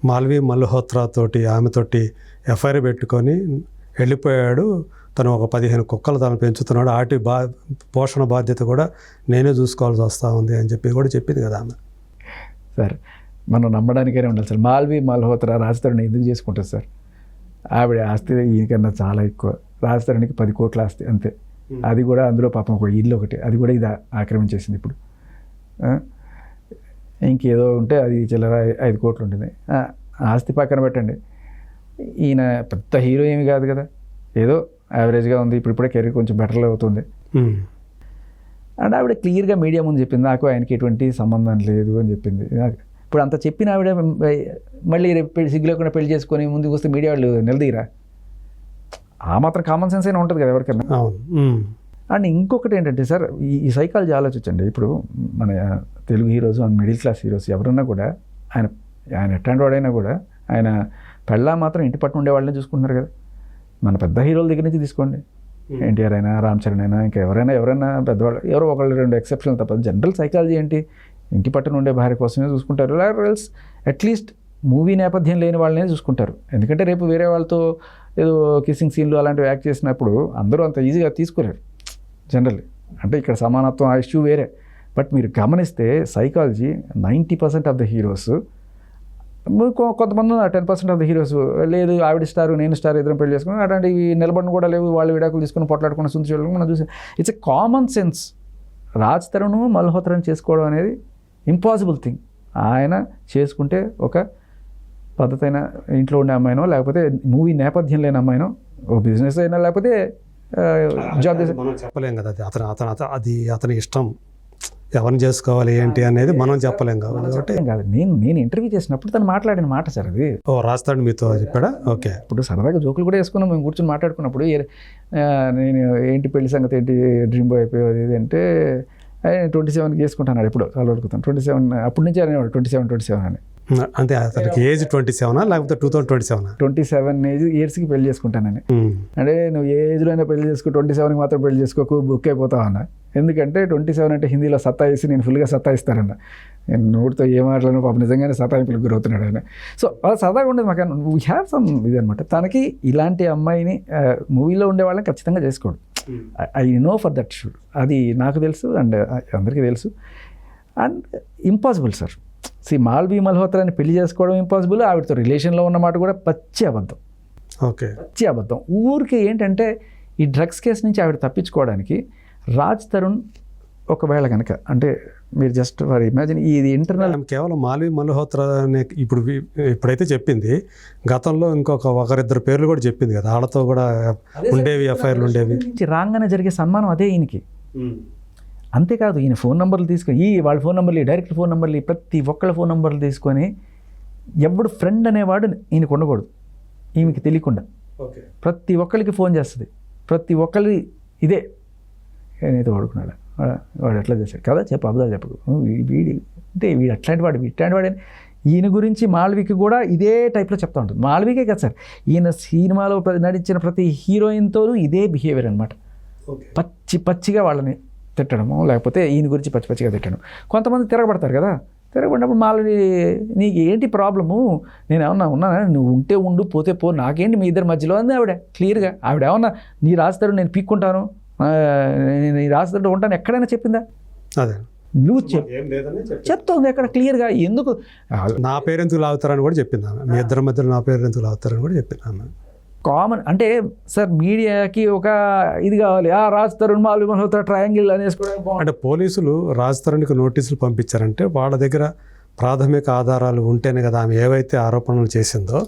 మాల్వి మల్హోత్రా తోటి ఆమెతోటి ఎఫ్ఐఆర్ పెట్టుకొని వెళ్ళిపోయాడు. తను ఒక 15 కుక్కలు తను పెంచుతున్నాడు, వాటి పోషణ బాధ్యత కూడా నేనే చూసుకోవాల్సి వస్తూ ఉంది అని చెప్పి కూడా చెప్పింది కదా ఆమె. సార్ మనం నమ్మడానికైనా ఉండాలి సార్. మాల్వి మల్హోత్రా రాజ్ తరుణ్ ఎందుకు చేసుకుంటారు సార్? ఆవిడ ఆస్తి ఈయనకన్నా చాలా ఎక్కువ. రాజ్ తరుణ్కి 10 కోట్ల ఆస్తి అంతే. అది కూడా అందులో పాపం ఒక ఇల్లు ఒకటి, అది కూడా ఇది ఆక్రమించేసింది ఇప్పుడు. ఇంకేదో ఉంటే అది చిల్లర 5 కోట్లు ఉంటుంది. ఆస్తి పక్కన పెట్టండి, ఈయన పెద్ద హీరో ఏమి కాదు కదా, ఏదో యావరేజ్గా ఉంది. ఇప్పుడే కెరీర్ కొంచెం బెటర్లో అవుతుంది. అండ్ ఆవిడ క్లియర్గా మీడియా ముందు చెప్పింది, నాకు ఆయనకి ఎటువంటి సంబంధం లేదు అని చెప్పింది. ఇప్పుడు అంత చెప్పిన ఆవిడ మళ్ళీ సిగ్గు లేకుండా పెళ్లి చేసుకొని ముందుకు వస్తే మీడియా వాళ్ళు నిలదీరా? ఆ మాత్రం కామన్ సెన్స్ అయినా ఉంటుంది కదా ఎవరికైనా. అండ్ ఇంకొకటి ఏంటంటే సార్, ఈ సైకాలజీ ఆలోచించండి. ఇప్పుడు మన Telugu heroes, middle class heroes ఎవరన్నా కూడా ఆయన ఎట్లాంటి వాడైనా కూడా ఆయన పెళ్ళా మాత్రం ఇంటి పట్టు ఉండే వాళ్ళని చూసుకుంటున్నారు కదా. మన పెద్ద హీరోల దగ్గర నుంచి తీసుకోండి, ఎన్టీఆర్ అయినా, రామ్ చరణ్ అయినా, ఇంకా ఎవరైనా పెద్దవాళ్ళు, ఎవరో ఒకళ్ళు 2 ఎక్సెప్షన్లు తప్ప జనరల్ సైకాలజీ ఏంటి, ఇంటి పట్టున ఉండే భార్య కోసమే చూసుకుంటారు. ఎల్స్ అట్లీస్ట్ మూవీ నేపథ్యం లేని వాళ్ళనే చూసుకుంటారు. ఎందుకంటే రేపు వేరే వాళ్ళతో ఏదో కిస్సింగ్ సీన్లు అలాంటివి యాక్ట్ చేసినప్పుడు అందరూ అంత ఈజీగా తీసుకోలేరు జనరల్లీ. అంటే ఇక్కడ సమానత్వం ఆ ఇష్యూ వేరే. బట్ మీరు గమనిస్తే సైకాలజీ 90% ఆఫ్ ద హీరోస్, కొంతమంది 10% ఆఫ్ ద హీరోస్ లేదు ఆవిడ స్టార్ నేను స్టార్ ఇద్దరం పెళ్లి చేసుకుని అట్లాంటివి నిలబడిన కూడా లేవు, వాళ్ళు విడాకులు తీసుకుని పొట్లాడుకున్న సుంచి చూడడం మనం చూసి it's a common sense. Raj Tarun మల్హోత్రాని చేసుకోవడం అనేది ఇంపాసిబుల్ థింగ్. ఆయన చేసుకుంటే ఒక పద్ధతైన ఇంట్లో ఉండే అమ్మాయినో, లేకపోతే మూవీ నేపథ్యం లేని అమ్మాయినో, ఓ బిజినెస్ అయినా, లేకపోతే జాబ్ చేసే, మనం చెప్పలేం కదా. అది అతని ఇష్టం, ఎవరిని చేసుకోవాలి ఏంటి అనేది మనం చెప్పలేం కాబట్టి. కాదు, నేను ఇంటర్వ్యూ చేసినప్పుడు తను మాట్లాడిన మాట సార్ అది. రాజ్ తరుణ్ మీతో చెప్పాడా? ఓకే. ఇప్పుడు సరదాగా జోకులు కూడా వేసుకున్నాం మేము కూర్చొని మాట్లాడుకున్నప్పుడు. నేను ఏంటి పెళ్లి సంగతి ఏంటి, డ్రీమ్ బాయ్ అయిపోయేది ఇది అంటే 27కి చేసుకుంటాను ఎప్పుడు చాలా అడుగుతాను. 27 అప్పటి నుంచి అనేవాడు 27 అని. అంటే అతనికి ఏజ్ 27 లేకపోతే 2027? 27 ఇయర్స్కి పెళ్లి చేసుకుంటానని. అంటే నువ్వు ఏ ఏజ్లో అయినా పెళ్లి చేసుకో, 27కి మాత్రం పెళ్లి చేసుకోకు, బుక్ అయిపోతావు అన్న. ఎందుకంటే 27 అంటే హిందీలో సత్తాయిసి నేను ఫుల్గా సత్తాయిస్తానన్న. నేను నోటితో ఏ మాటలను పాపం నిజంగానే సతాయింపులకు గురవుతున్నాడు ఆయన. సో అలా సరదాగా ఉండేది మాకు. వీ హ్యావ్ సమ్ ఇది అనమాట. తనకి ఇలాంటి అమ్మాయిని మూవీలో ఉండే వాళ్ళని ఖచ్చితంగా చేసుకోడు. I know for that should. అది నాకు తెలుసు అండ్ అందరికీ తెలుసు. And impossible sir. మాల్వి మల్హోత్రాని పెళ్లి చేసుకోవడం ఇంపాసిబుల్. ఆవిడతో రిలేషన్లో ఉన్నమాట కూడా పచ్చి అబద్ధం. ఓకే, పచ్చి అబద్ధం. ఊరికి ఏంటంటే ఈ డ్రగ్స్ కేసు నుంచి ఆవిడ తప్పించుకోవడానికి రాజ్ తరుణ్ ఒకవేళ కనుక, అంటే మీరు జస్ట్ ఫర్ ఇమాజిన్, ఇది ఇంటర్నల్ కేవలం మాల్వి మల్హోత్రా ఇప్పుడైతే చెప్పింది, గతంలో ఒకరిద్దరు పేర్లు కూడా చెప్పింది కదా, వాళ్ళతో కూడా ఉండేవి ఎఫ్ఐఆర్లు ఉండేవి. రాగానే జరిగే సన్మానం అదే ఈయనకి. అంతేకాదు ఈయన ఫోన్ నెంబర్లు తీసుకొని, వాళ్ళ ఫోన్ నెంబర్లు, డైరెక్ట్ ఫోన్ నెంబర్లు, ప్రతి ఒక్కళ్ళ ఫోన్ నెంబర్లు తీసుకొని, ఎవడు ఫ్రెండ్ అనేవాడు ఈయనకు ఉండకూడదు ఈమెకి తెలియకుండా. ప్రతి ఒక్కరికి ఫోన్ చేస్తుంది, ప్రతి ఒక్కరి ఇదే నేనైతే వాడుకున్నాడు, వాడు ఎట్లా చేశాడు కదా, చెప్పు అబద్ధాలు చెప్పకు, వీడు అట్లాంటి వాడు ఇట్లాంటి వాడని. ఈయన గురించి మాల్వికి కూడా ఇదే టైప్లో చెప్తా ఉంటుంది. మాల్వికే కదా సార్, ఈయన సినిమాలో నటించిన ప్రతి హీరోయిన్తోనూ ఇదే బిహేవియర్ అనమాట. పచ్చిగా వాళ్ళని తిట్టడము, లేకపోతే ఈయన గురించి పచ్చిగా తిట్టడం. కొంతమంది తిరగబడతారు కదా, తిరగబడినప్పుడు మాల్వి నీకు ఏంటి ప్రాబ్లము, నేను ఏమన్నా ఉన్నానా, నువ్వు ఉంటే ఉండు, పోతే పో, నాకేంటి మీ ఇద్దరి మధ్యలో అంది ఆవిడ క్లియర్గా. ఆవిడ ఏమన్నా నీ రాస్తాడు నేను పీక్కుంటాను, నీ రాస్తాడు ఉంటాను ఎక్కడైనా చెప్పిందా? అదే నువ్వు చెప్తుంది ఎక్కడ క్లియర్గా. ఎందుకు నా పేరెందుకు లాగుతారని కూడా చెప్పింది ఆమె. మీ ఇద్దరి మధ్యలో నా పేరెందుకు లాగుతారని కూడా చెప్పింది ఆమె. కామన్ అంటే సార్ మీడియాకి ఒక ఇది కావాలి, రాజ్ తరుణ్ మాల్వి మల్హోత్రా ట్రయాంగిల్ అనేసుకోవడానికి. అంటే పోలీసులు రాజ్ తరుణ్కి నోటీసులు పంపించారంటే వాళ్ళ దగ్గర ప్రాథమిక ఆధారాలు ఉంటేనే కదా ఆమె ఏవైతే ఆరోపణలు చేసిందో.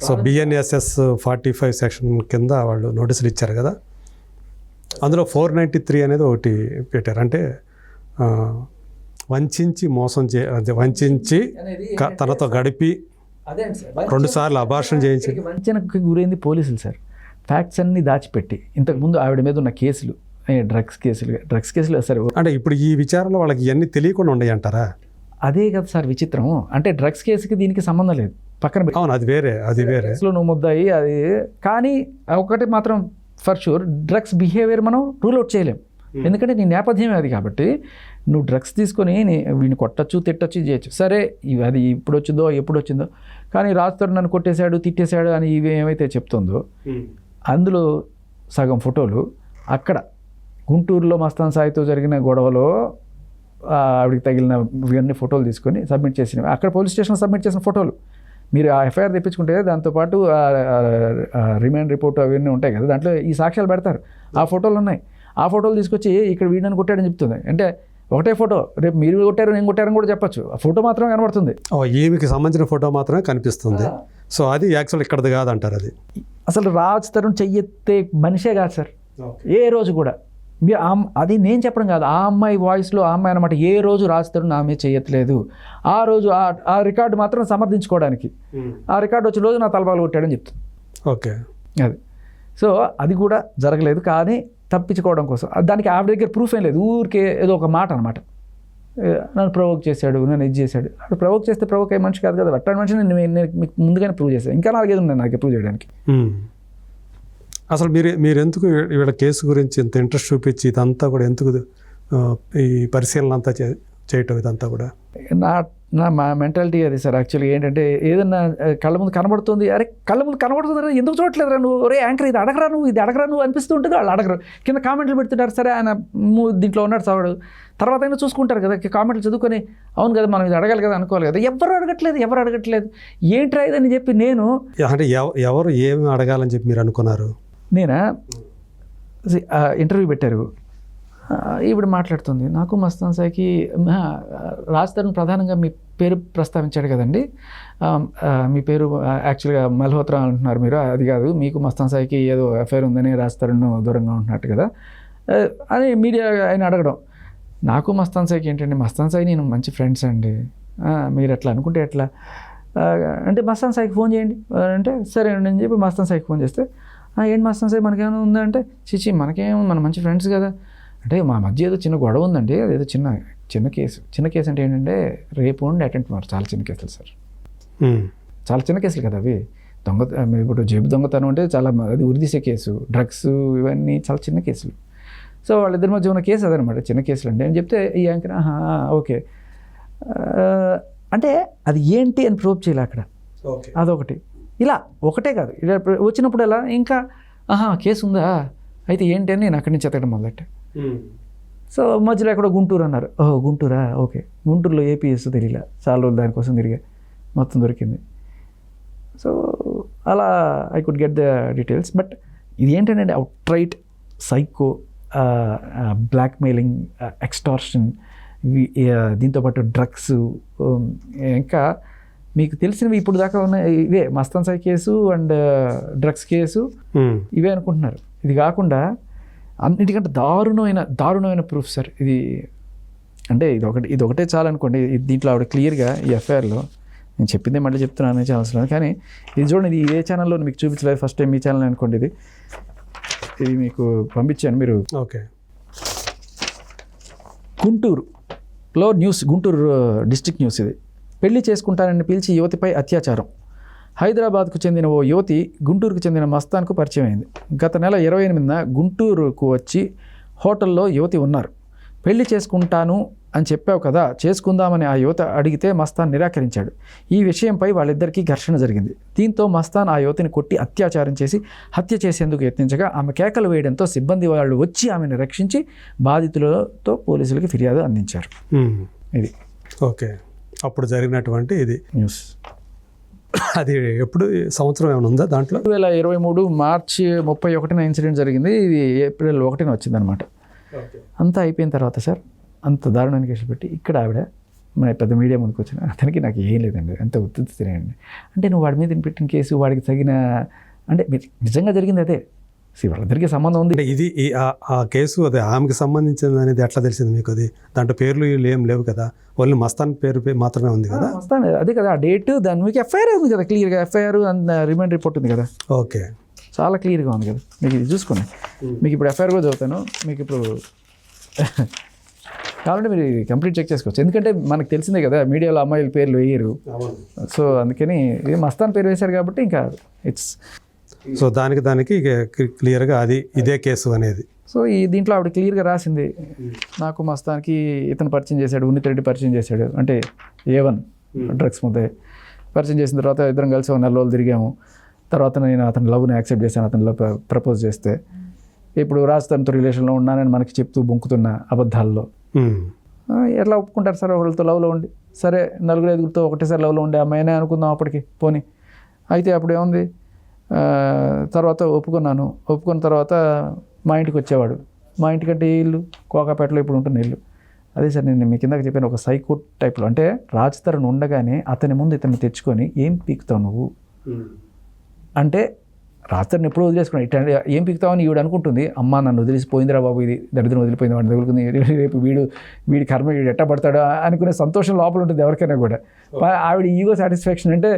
సో BNSS 45 సెక్షన్ కింద వాళ్ళు నోటీసులు ఇచ్చారు కదా, అందులో 493 అనేది ఒకటి పెట్టారు. అంటే వంచి మోసం వంచి తనతో గడిపి 2 సార్లు అబార్షన్ చేయించి వంచనకు గురైంది పోలీసులు సార్. ఫ్యాక్ట్స్ అన్ని దాచిపెట్టి, ఇంతకుముందు ఆవిడ మీద ఉన్న కేసులు, డ్రగ్స్ కేసులు సరే. అంటే ఇప్పుడు ఈ విచారణలో వాళ్ళకి ఇవన్నీ తెలియకుండా ఉన్నాయి అంటారా? అదే కదా సార్ విచిత్రం. అంటే డ్రగ్స్ కేసుకి దీనికి సంబంధం లేదు, పక్కన. అవును, అది వేరే. నువ్వు ముద్దాయి అది. కానీ ఒకటి మాత్రం ఫర్ షూర్, డ్రగ్స్ బిహేవియర్ మనం రూల్ అవుట్ చేయలేం. ఎందుకంటే నీ నేపథ్యమే అది. కాబట్టి నువ్వు డ్రగ్స్ తీసుకొని వీడిని కొట్టచ్చు, తిట్టచ్చు, చేయొచ్చు. సరే అది ఇప్పుడు వచ్చిందో ఎప్పుడు వచ్చిందో, కానీ రాజుతారు నన్ను కొట్టేశాడు, తిట్టేశాడు అని ఇవి ఏమైతే చెప్తుందో అందులో సగం ఫోటోలు అక్కడ గుంటూరులో మస్తాన్ సాయితో జరిగిన గొడవలో ఆవిడికి తగిలిన ఇవన్నీ ఫోటోలు తీసుకొని సబ్మిట్ చేసినవి. అక్కడ పోలీస్ స్టేషన్ సబ్మిట్ చేసిన ఫోటోలు మీరు ఆ ఎఫ్ఐఆర్ తెప్పించుకుంటే దాంతోపాటు రిమాండ్ రిపోర్ట్ అవన్నీ ఉంటాయి కదా, దాంట్లో ఈ సాక్ష్యాలు పెడతారు. ఆ ఫోటోలు ఉన్నాయి. ఆ ఫోటోలు తీసుకొచ్చి ఇక్కడ వీడిని కొట్టాడని చెప్తుంది. అంటే ఒకటే ఫోటో, రేపు మీరు కొట్టారు నేను కొట్టారని కూడా చెప్పచ్చు. ఆ ఫోటో మాత్రమే కనబడుతుంది. ఈమెకి సంబంధించిన ఫోటో మాత్రమే కనిపిస్తుంది. సో అది యాక్చువల్ ఇక్కడది కాదంటారు. అది అసలు రాజ్ తరుణ్ చెయ్యెత్తే మనిషే కాదు సార్ ఏ రోజు కూడా. మీరు అది నేను చెప్పడం కాదు, ఆ అమ్మాయి వాయిస్లో ఆ అమ్మాయి అనమాట ఏ రోజు రాజ్ తరుణ్ ఆమె చెయ్యట్లేదు. ఆ రోజు ఆ రికార్డు మాత్రం సమర్థించుకోవడానికి ఆ రికార్డు వచ్చిన రోజు నా తలపాలు కొట్టాడని చెప్తుంది. ఓకే, అది సో అది కూడా జరగలేదు. కానీ తప్పించుకోవడం కోసం దానికి ఆవిడ దగ్గర ప్రూఫ్ ఏం లేదు. ఊరికే ఏదో ఒక మాట అనమాట, నన్ను ప్రవోక్ చేశాడు, నన్ను ఇది చేశాడు. అప్పుడు ప్రవోక్ చేస్తే ప్రవోక్ అయ్యే మనిషి కాదు కదా. అట్లాంటి మనిషిని నేను మీకు ముందుగానే ప్రూవ్ చేశాను. ఇంకా నాలుగేది ఉన్నాయి నాకు ప్రూవ్ చేయడానికి. అసలు మీరు ఎందుకు వీళ్ళ కేసు గురించి ఇంత ఇంట్రెస్ట్ చూపించి ఇదంతా కూడా ఎందుకు ఈ పరిశీలన అంతా చేయటం ఇదంతా కూడా? మా మెంటాలిటీ అది సార్. యాక్చువల్లీ ఏంటంటే ఏదన్నా కళ్ళ ముందు కనబడుతుంది, అరే కళ్ళ ముందు కనబడుతుంది ఎందుకు చూడట్లేదురా నువ్వు, ఒరే యాంకర్ ఇది అడగరా నువ్వు అనిపిస్తూ ఉంటుంది. వాళ్ళు అడగరు, కింద కామెంట్లు పెడుతుంటారు. సరే ఆయన దీంట్లో ఉన్నాడు చవాడు, తర్వాత అయినా చూసుకుంటారు కదా, కామెంట్లు చదువుకొని అవును కదా మనం ఇది అడగాలి కదా అనుకోవాలి కదా. ఎవరు అడగట్లేదు ఏంట్రా ఇదని చెప్పి నేను అంటే ఎవరు ఏమి అడగాలని చెప్పి మీరు అనుకున్నారు? నేనా ఇంటర్వ్యూ పెట్టారు, ఈవిడ మాట్లాడుతుంది, నాకు మస్తాన్ సాయికి రాజ్ తరుణ్ ప్రధానంగా మీ పేరు ప్రస్తావించాడు కదండి, మీ పేరు యాక్చువల్గా మల్హోత్రా అంటున్నారు మీరు, అది కాదు మీకు మస్తాన్ సాయికి ఏదో అఫైర్ ఉందని రాజ్ తరుణ్ దూరంగా ఉంటున్నట్టు కదా అని మీడియా ఆయన అడగడం. నాకు మస్తాన్ సాయికి ఏంటండి, మస్తాన్ సాయి నేను మంచి ఫ్రెండ్స్ అండి, మీరు ఎట్లా అనుకుంటే ఎట్లా అంటే మస్తాన్ సాయికి ఫోన్ చేయండి అంటే సరే అని చెప్పి మస్తాన్ సాయికి ఫోన్ చేస్తే ఏంటి మస్తాన్ సాయి మనకేమైనా ఉందా అంటే చిచి మనకేమో మన మంచి ఫ్రెండ్స్ కదా అంటే మా మధ్య ఏదో చిన్న గొడవ ఉందండి, అదేదో చిన్న కేసు అంటే ఏంటంటే రేపు ఉండి అటెంప్ట్ మారు చాలా చిన్న కేసులు సార్, చాలా చిన్న కేసులు కదా అవి. ఇప్పుడు జేబు దొంగతనం అంటే చాలా అది ఉరిదీసే కేసు, డ్రగ్స్ ఇవన్నీ చాలా చిన్న కేసులు. సో వాళ్ళిద్దరి మధ్య ఉన్న కేసు అదనమాట, చిన్న కేసులు అంటే అని చెప్తే ఈ యాంకర్ ఓకే అంటే అది ఏంటి అని ప్రూవ్ చేయాలి అక్కడ, అదొకటి. ఇలా ఒకటే కాదు, ఇలా వచ్చినప్పుడు ఎలా ఇంకా కేసు ఉందా అయితే ఏంటి అని నేను అక్కడి నుంచి ఎత్తడం మొదలెట్టా. సో మధ్యలో ఎక్కడో గుంటూరు అన్నారు, ఓహో గుంటూరా ఓకే, గుంటూరులో ఏపీఎస్ తెలియలే, చాలా రోజులు దానికోసం తిరిగా మొత్తం దొరికింది. సో అలా I could get the details. But ఇది ఏంటంటే out right psycho, blackmailing, extortion, దీంతోపాటు డ్రగ్స్, ఇంకా మీకు తెలిసినవి ఇప్పుడు దాకా ఉన్న ఇవే Mastan Sai case and drugs case ఇవే అనుకుంటున్నారు. ఇది కాకుండా అన్నిటికంటే దారుణమైన ప్రూఫ్ సార్ ఇది. అంటే ఇది ఒకటే చాలా అనుకోండి, దీంట్లో ఆవిడ క్లియర్గా ఈ ఎఫ్ఐఆర్లో నేను చెప్పిందే మళ్ళీ చెప్తున్నాను అవసరం, కానీ ఇది చూడండి, ఇది ఏ ఛానల్లో మీకు చూపించలేదు, ఫస్ట్ టైం మీ ఛానల్ అనుకోండి. ఇది మీకు పంపించాను మీరు. ఓకే, గుంటూరులో న్యూస్, గుంటూరు డిస్ట్రిక్ట్ న్యూస్ ఇది. పెళ్లి చేసుకుంటానని పిలిచి యువతిపై అత్యాచారం. హైదరాబాద్కు చెందిన ఓ యువతి గుంటూరుకు చెందిన మస్తాన్కు పరిచయం అయింది. గత నెల 28న గుంటూరుకు వచ్చి హోటల్లో యువతి ఉన్నారు. పెళ్లి చేసుకుంటాను అని చెప్పావు కదా, చేసుకుందామని ఆ యువత అడిగితే మస్తాన్ నిరాకరించాడు. ఈ విషయంపై వాళ్ళిద్దరికీ ఘర్షణ జరిగింది. దీంతో మస్తాన్ ఆ యువతిని కొట్టి అత్యాచారం చేసి హత్య చేసేందుకు యత్నించగా ఆమె కేకలు వేయడంతో సిబ్బంది వాళ్ళు వచ్చి ఆమెను రక్షించి బాధితులతో పోలీసులకు ఫిర్యాదు అందించారు. ఇది ఓకే, అప్పుడు జరిగినటువంటి ఇది న్యూస్. అది ఎప్పుడు సంవత్సరం ఏమైనా ఉందా దాంట్లో? 2023 మార్చి 31న ఇన్సిడెంట్ జరిగింది. ఇది ఏప్రిల్ 1న వచ్చిందనమాట. అంతా అయిపోయిన తర్వాత సార్ అంత దారుణాన్ని కేసు పెట్టి ఇక్కడ ఆవిడ మన పెద్ద మీడియా ముందుకు వచ్చిన అతనికి నాకు ఏం లేదండి, అంత ఉత్తుత్తి తినేయండి అంటే నువ్వు వాడి మీద పెట్టిన కేసు వాడికి తగిన అంటే నిజంగా జరిగింది అదే. వాళ్ళిద్దరికీ సంబంధం ఉంది. ఇది ఆ కేసు అదే ఆమెకి సంబంధించింది అనేది ఎట్లా తెలిసింది మీకు? అది దాంట్లో పేర్లు ఏం లేవు కదా, ఓన్లీ మస్తాన్ పేరు మాత్రమే ఉంది కదా. మస్తాన్ అదే కదా ఆ డేట్, దాని మీకు ఎఫ్ఐఆర్ ఉంది కదా క్లియర్గా, ఎఫ్ఐఆర్ అండ్ రిమాండ్ రిపోర్ట్ ఉంది కదా. ఓకే, చాలా క్లియర్గా ఉంది కదా, మీకు ఇది చూసుకోండి. మీకు ఇప్పుడు ఎఫ్ఐఆర్ కూడా చదువుతాను, మీకు ఇప్పుడు కావాలంటే మీరు కంప్లీట్ చెక్ చేసుకోవచ్చు. ఎందుకంటే మనకు తెలిసిందే కదా మీడియాలో అమ్మాయిల పేర్లు వేయరు, సో అందుకని ఇది మస్తాన్ పేరు వేశారు కాబట్టి ఇంకా ఇట్స్ సో దానికి క్లియర్గా అది ఇదే కేసు అనేది. సో ఈ దీంట్లో ఆవిడ క్లియర్గా రాసింది, నాకు మస్తానికి ఇతను పరిచయం చేశాడు, ఉన్నితిరెడ్డి పరిచయం చేశాడు, అంటే A1 డ్రగ్స్ ముద్దే పరిచయం చేసిన తర్వాత ఇద్దరం కలిసి 1 నెల రోజులు తిరిగాము. తర్వాత నేను అతని లవ్ని యాక్సెప్ట్ చేశాను, అతని లవ్ ప్రపోజ్ చేస్తే. ఇప్పుడు రాజధానితో రిలేషన్లో ఉన్నానని మనకి చెప్తూ బొంకుతున్న అబద్ధాల్లో ఎట్లా ఒప్పుకుంటారు సార్ వాళ్ళతో లవ్లో ఉండి? సరే 4-5 ఒకటేసారి లవ్లో ఉండే అమ్మాయినే అనుకుందాం అప్పటికి, పోనీ. అయితే అప్పుడు ఏముంది, తర్వాత ఒప్పుకున్న తర్వాత మా ఇంటికి వచ్చేవాడు. మా ఇంటికంటే ఇల్లు కోకాపేటలో ఇప్పుడు ఉంటున్న ఇల్లు అదే సార్. నేను మీ కిందకి చెప్పాను, ఒక సైకో టైప్లో. అంటే రాజ్ తరుణ్ ఉండగానే అతని ముందు ఇతన్ని తెచ్చుకొని ఏం పీకుతావు నువ్వు అంటే, రాజ్ తరుణ్ ఎప్పుడూ వదిలేసుకున్నాడు. ఇట్లా ఏం పీకుతావు అని ఈవిడ అనుకుంటుంది, అమ్మ నన్ను వదిలేసిపోయిందిరా బాబు, ఇది దరిద్రం వదిలిపోయింది, వాడిని తగులుకుంది, రేపు వీడి కర్మ వీడు ఎట్ట పడతాడు అనుకునే సంతోషం లోపల ఉంటుంది ఎవరికైనా కూడా. ఆవిడ ఈగో సాటిస్ఫాక్షన్ అంటే,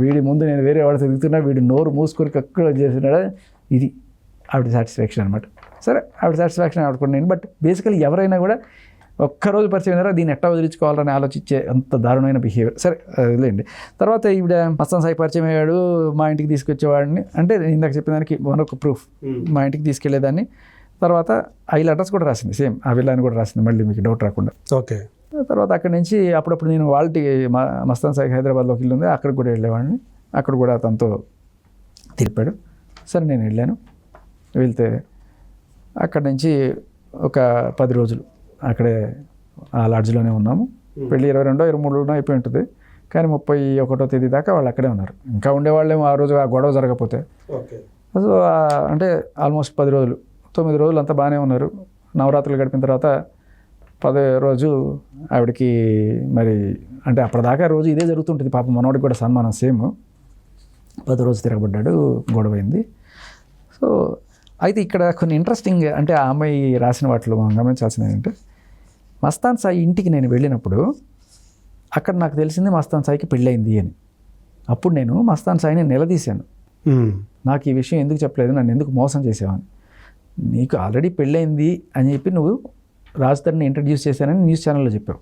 వీడి ముందు నేను వేరే వాడు తిరుగుతున్నా, వీడు నోరు మూసుకొని కక్కులో చేస్తున్నాడు, ఇది ఆవిడ సాటిస్ఫాక్షన్ అనమాట. సరే ఆవిడ సాటిస్ఫాక్షన్ ఆడుకున్నాను. బట్ బేసికలీ ఎవరైనా కూడా ఒక్కరోజు పరిచయం అయినారా దీన్ని ఎట్టా వదిలించుకోవాలని ఆలోచించే అంత దారుణమైన బిహేవియర్. సరే వదిలేండి. తర్వాత ఈవిడ మస్తాన్ సాయి పరిచయం అయ్యాడు, మా ఇంటికి తీసుకొచ్చేవాడిని, అంటే ఇందాక చెప్పిన దానికి ఒక ప్రూఫ్, మా ఇంటికి తీసుకెళ్లేదాన్ని. తర్వాత ఐల్ అడ్రస్ కూడా రాసింది, సేమ్ ఆ విల్లాని కూడా రాసింది, మళ్ళీ మీకు డౌట్ రాకుండా. ఓకే. తర్వాత అక్కడి నుంచి అప్పుడప్పుడు నేను వాళ్ళకి మస్తాన్ సాయి హైదరాబాద్లోకి ఇల్లు ఉంది, అక్కడికి కూడా వెళ్ళేవాడిని. అక్కడ కూడా తనతో తిరిపాడు. సరే నేను వెళ్ళాను. వెళ్తే అక్కడి నుంచి ఒక 10 రోజులు అక్కడే ఆ లాడ్జ్లోనే ఉన్నాము. పెళ్ళి 22-23 అయిపోయి ఉంటుంది, కానీ 31వ తేదీ దాకా వాళ్ళు అక్కడే ఉన్నారు. ఇంకా ఉండేవాళ్ళేమో ఆ రోజు ఆ గొడవ జరగకపోతే. సో అంటే ఆల్మోస్ట్ 10 రోజులు 9 రోజులు అంతా బాగానే ఉన్నారు. నవరాత్రులు గడిపిన తర్వాత 10వ రోజు ఆవిడకి మరి అంటే అప్పటిదాకా రోజు ఇదే జరుగుతుంటుంది. పాపం మనోడికి కూడా సన్మానం సేమ్. 10వ రోజు తిరగబడ్డాడు, గొడవైంది. సో అయితే ఇక్కడ కొన్ని ఇంట్రెస్టింగ్, అంటే ఆ అమ్మాయి రాసిన వాటిలో మనం గమనించాల్సింది ఏంటంటే, మస్తాన్ సాయి ఇంటికి నేను వెళ్ళినప్పుడు అక్కడ నాకు తెలిసింది మస్తాన్ సాయికి పెళ్ళయింది అని. అప్పుడు నేను మస్తాన్ సాయిని నిలదీశాను, నాకు ఈ విషయం ఎందుకు చెప్పలేదు, నన్ను ఎందుకు మోసం చేసావని. నీకు ఆల్రెడీ పెళ్ళయింది అని చెప్పి నువ్వు రాజ్ తరుణ్ని ఇంట్రడ్యూస్ చేశానని న్యూస్ ఛానల్లో చెప్పావు.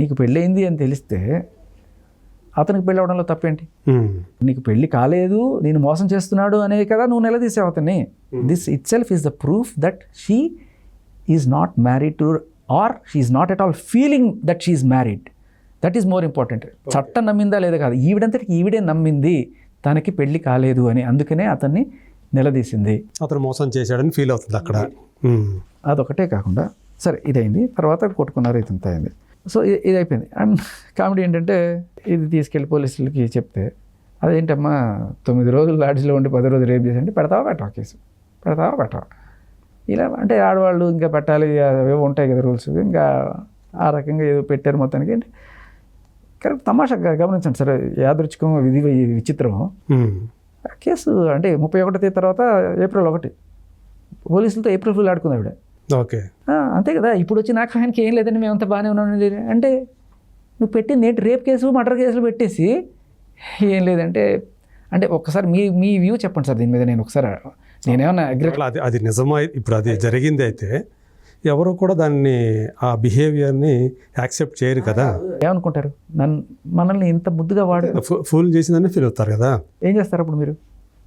నీకు పెళ్ళయింది అని తెలిస్తే అతనికి పెళ్ళి అవడంలో తప్పేంటి? నీకు పెళ్ళి కాలేదు, నేను మోసం చేస్తున్నాడు అనే కదా నువ్వు నిలదీసావు అతన్ని. This it self is the proof that she is not married to, or she is not at all feeling that she is married. That is more important. చట్టం నమ్మిందా లేదా కాదు, ఈవిడంతటికి ఈవిడే నమ్మింది తనకి పెళ్ళి కాలేదు అని, అందుకనే అతన్ని నిలదీసింది. అతను మోసం చేశాడని ఫీల్ అవుతుంది అక్కడ. అదొకటే కాకుండా సరే ఇదైంది, తర్వాత కొట్టుకున్నారు, ఇదంతా అయింది. సో ఇది అయిపోయింది. అండ్ కామెడీ ఏంటంటే, ఇది తీసుకెళ్ళి పోలీసులకి చెప్తే, అదేంటమ్మా 9 రోజులు లాడ్జ్లో ఉండి 10 రోజులు రేపు చేసి, పెట్టవా కేసు పెడతావా ఇలా అంటే ఆడవాళ్ళు ఇంకా పెట్టాలి, అవేవో ఉంటాయి కదా రూల్స్, ఇంకా ఆ రకంగా ఏదో పెట్టారు మొత్తానికి. అంటే కరెక్ట్ తమాషా గమనించండి సరే, యాదృచ్ఛికం విచిత్రము. కేసు అంటే 31వ తేదీ తర్వాత ఏప్రిల్ 1 పోలీసులతో ఏప్రిల్ ఫుల్ ఆడుకుంది ఆవిడ. ఓకే, అంతే కదా. ఇప్పుడు వచ్చి నాకు ఆయనకి ఏం లేదండి, మేమంతా బాగానే ఉన్నాం అంటే, నువ్వు పెట్టింది ఏంటి, రేప్ కేసు మర్డర్ కేసులు పెట్టేసి ఏం లేదంటే, అంటే ఒక్కసారి మీ వ్యూ చెప్పండి సార్ దీని మీద. నేను ఒకసారి నేనేమన్నా అది నిజమా, ఇప్పుడు అది జరిగింది అయితే ఎవరు కూడా దాన్ని ఆ బిహేవియర్ని యాక్సెప్ట్ చేయరు కదా. ఏమనుకుంటారు, మనల్ని ఇంత ముద్దుగా వాడు ఫూల్ చేసిందని ఫీల్ అవుతారు కదా. ఏం చేస్తారు అప్పుడు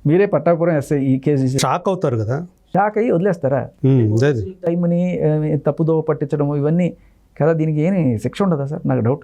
మీరే పట్టాపురం ఎస్ఐ ఈ కేసు షాక్ అవుతారు కదా, షాక్ అయ్యి వదిలేస్తారా? టైంని తప్పుదోవ పట్టించడం ఇవన్నీ కదా, దీనికి ఏమి శిక్ష ఉండదా సార్? నాకు డౌట్.